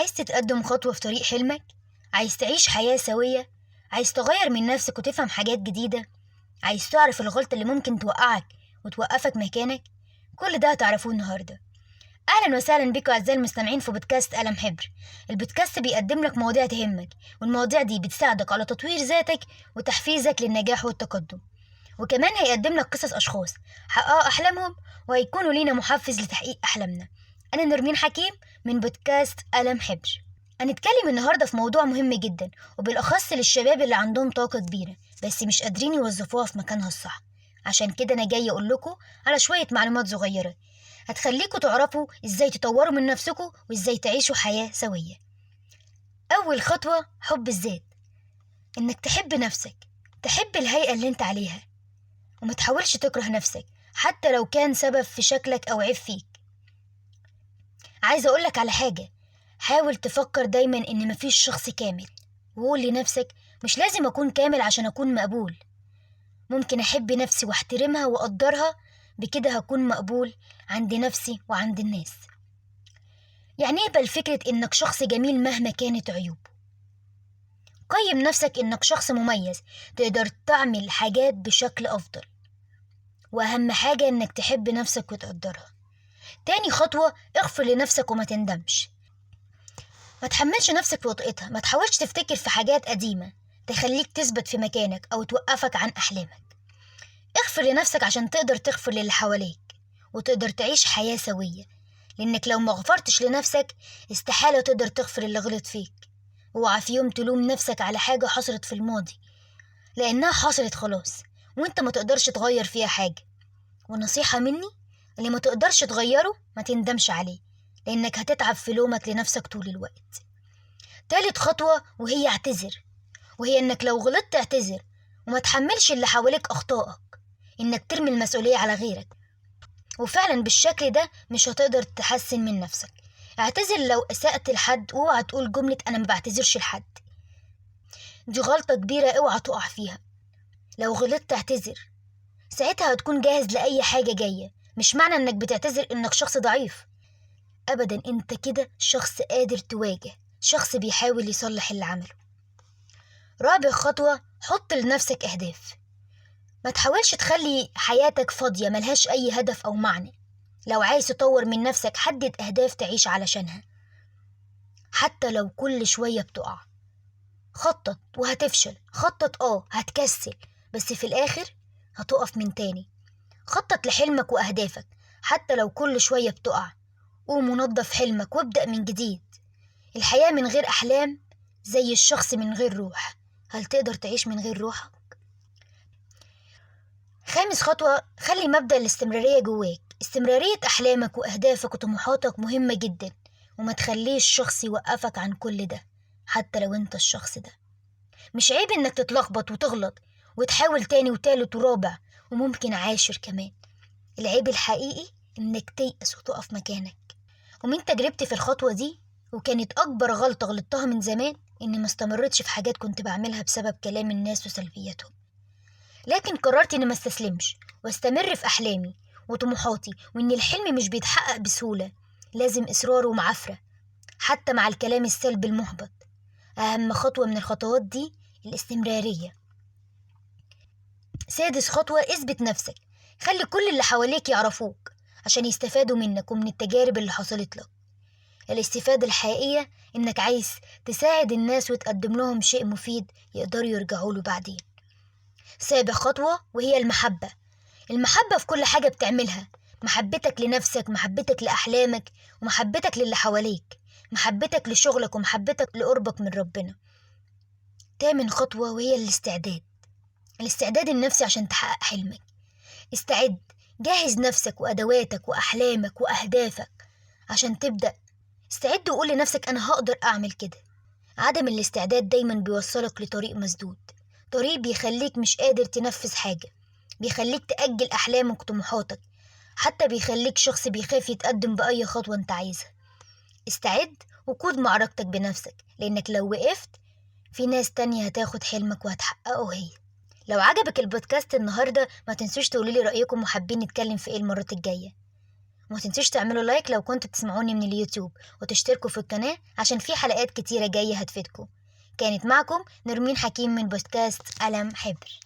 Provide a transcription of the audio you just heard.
عايز تتقدم خطوة في طريق حلمك؟ عايز تعيش حياة سوية؟ عايز تغير من نفسك وتفهم حاجات جديدة؟ عايز تعرف الغلطة اللي ممكن توقعك وتوقفك مكانك؟ كل ده هتعرفوه النهاردة. أهلا وسهلا بكم أعزائي المستمعين في بودكاست قلم حبر. البودكاست بيقدم لك مواضيع تهمك، والمواضيع دي بتساعدك على تطوير ذاتك وتحفيزك للنجاح والتقدم، وكمان هيقدم لك قصص أشخاص حققوا أحلامهم وهيكونوا لينا محفز لتحقيق أحلامنا. أنا نرمين حكيم من بودكاست قلم حبر. هنتكلم النهاردة في موضوع مهم جدا، وبالأخص للشباب اللي عندهم طاقة كبيرة بس مش قادرين يوظفوها في مكانها الصح. عشان كده أنا جاي أقول لكم على شوية معلومات صغيرة هتخليكوا تعرفوا إزاي تطوروا من نفسكوا وإزاي تعيشوا حياة سوية. أول خطوة حب الذات، إنك تحب نفسك، تحب الهيئة اللي أنت عليها، وما تحاولش تكره نفسك حتى لو كان سبب في شكلك أو عيب فيك. عايزة أقولك على حاجة، حاول تفكر دايما إن مفيش شخص كامل، وقول لنفسك مش لازم أكون كامل عشان أكون مقبول، ممكن أحب نفسي واحترمها وأقدرها، بكده هكون مقبول عند نفسي وعند الناس. يعني اقبل فكرة إنك شخص جميل مهما كانت عيوبه. قيم نفسك إنك شخص مميز تقدر تعمل حاجات بشكل أفضل، وأهم حاجة إنك تحب نفسك وتقدرها. تاني خطوة اغفر لنفسك وما تندمش. ما تحملش نفسك في وطئتها، ما تحاولش تفتكر في حاجات قديمة تخليك تثبت في مكانك أو توقفك عن أحلامك. اغفر لنفسك عشان تقدر تغفر للي حواليك وتقدر تعيش حياة سوية، لأنك لو ما غفرتش لنفسك استحالة تقدر تغفر اللي غلط فيك. اوعى في يوم تلوم نفسك على حاجة حصلت في الماضي، لأنها حصلت خلاص وانت ما تقدرش تغير فيها حاجة. ونصيحة مني، اللي ما تقدرش تغيره ما تندمش عليه، لأنك هتتعب في لومك لنفسك طول الوقت. تالت خطوة وهي اعتذر، وهي إنك لو غلطت اعتذر وما تحملش اللي حواليك أخطائك، إنك ترمي المسؤولية على غيرك، وفعلا بالشكل ده مش هتقدر تحسن من نفسك. اعتذر لو أسأت لحد، واوعى تقول جملة أنا ما بعتذرش لحد، دي غلطة كبيرة اوعى تقع فيها. لو غلطت اعتذر، ساعتها هتكون جاهز لأي حاجة جاية. مش معنى إنك بتعتذر إنك شخص ضعيف أبدا، أنت كده شخص قادر تواجه، شخص بيحاول يصلح اللي عمله. رابع خطوة حط لنفسك أهداف. ما تحاولش تخلي حياتك فاضية ملهاش أي هدف أو معنى. لو عايز تطور من نفسك حدد أهداف تعيش علشانها، حتى لو كل شوية بتقع. خطط وهتفشل، خطط هتكسل، بس في الآخر هتقف من تاني. خطط لحلمك وأهدافك حتى لو كل شوية بتقع. قوم ونظف حلمك وابدأ من جديد. الحياة من غير أحلام زي الشخص من غير روح. هل تقدر تعيش من غير روحك؟ خامس خطوة خلي مبدأ الاستمرارية جواك. استمرارية أحلامك وأهدافك وطموحاتك مهمة جدا، وما تخليش شخص يوقفك عن كل ده حتى لو انت الشخص ده. مش عيب انك تتلخبط وتغلط وتحاول تاني وتالت ورابع وممكن عاشر كمان. العيب الحقيقي انك تيأس وتقف مكانك. ومن تجربتي في الخطوة دي، وكانت أكبر غلطة غلطتها من زمان، إني ما استمرتش في حاجات كنت بعملها بسبب كلام الناس وسلبياتهم. لكن قررت إني ما استسلمش واستمر في أحلامي وطموحاتي، وإن الحلم مش بيتحقق بسهولة، لازم إصرار ومعافرة حتى مع الكلام السلبي المحبط. أهم خطوة من الخطوات دي الاستمرارية. سادس خطوة اثبت نفسك. خلي كل اللي حواليك يعرفوك عشان يستفادوا منك ومن التجارب اللي حصلت لك. الاستفادة الحقيقية إنك عايز تساعد الناس وتقدم لهم شيء مفيد يقدروا يرجعوا له بعدين. سابع خطوة وهي المحبة. المحبة في كل حاجة بتعملها، محبتك لنفسك، محبتك لأحلامك، ومحبتك للي حواليك، محبتك لشغلك، ومحبتك لقربك من ربنا. تامن خطوة وهي الاستعداد النفسي عشان تحقق حلمك. استعد، جهز نفسك وأدواتك وأحلامك وأهدافك عشان تبدأ. استعد وقول لنفسك أنا هقدر أعمل كده. عدم الاستعداد دايما بيوصلك لطريق مسدود، طريق بيخليك مش قادر تنفذ حاجة، بيخليك تأجل أحلامك وطموحاتك، حتى بيخليك شخص بيخاف يتقدم بأي خطوة انت عايزها. استعد وقود معركتك بنفسك، لأنك لو وقفت في ناس تانية هتاخد حلمك وهتحققه هي. لو عجبك البودكاست النهاردة ما تنسوش تقولولي رأيكم وحابين نتكلم في ايه المرات الجاية، وما تنسوش تعملوا لايك لو كنتوا بتسمعوني من اليوتيوب، وتشتركوا في القناة عشان في حلقات كتيرة جاية هتفيدكم. كانت معكم نرمين حكيم من بودكاست قلم حبر.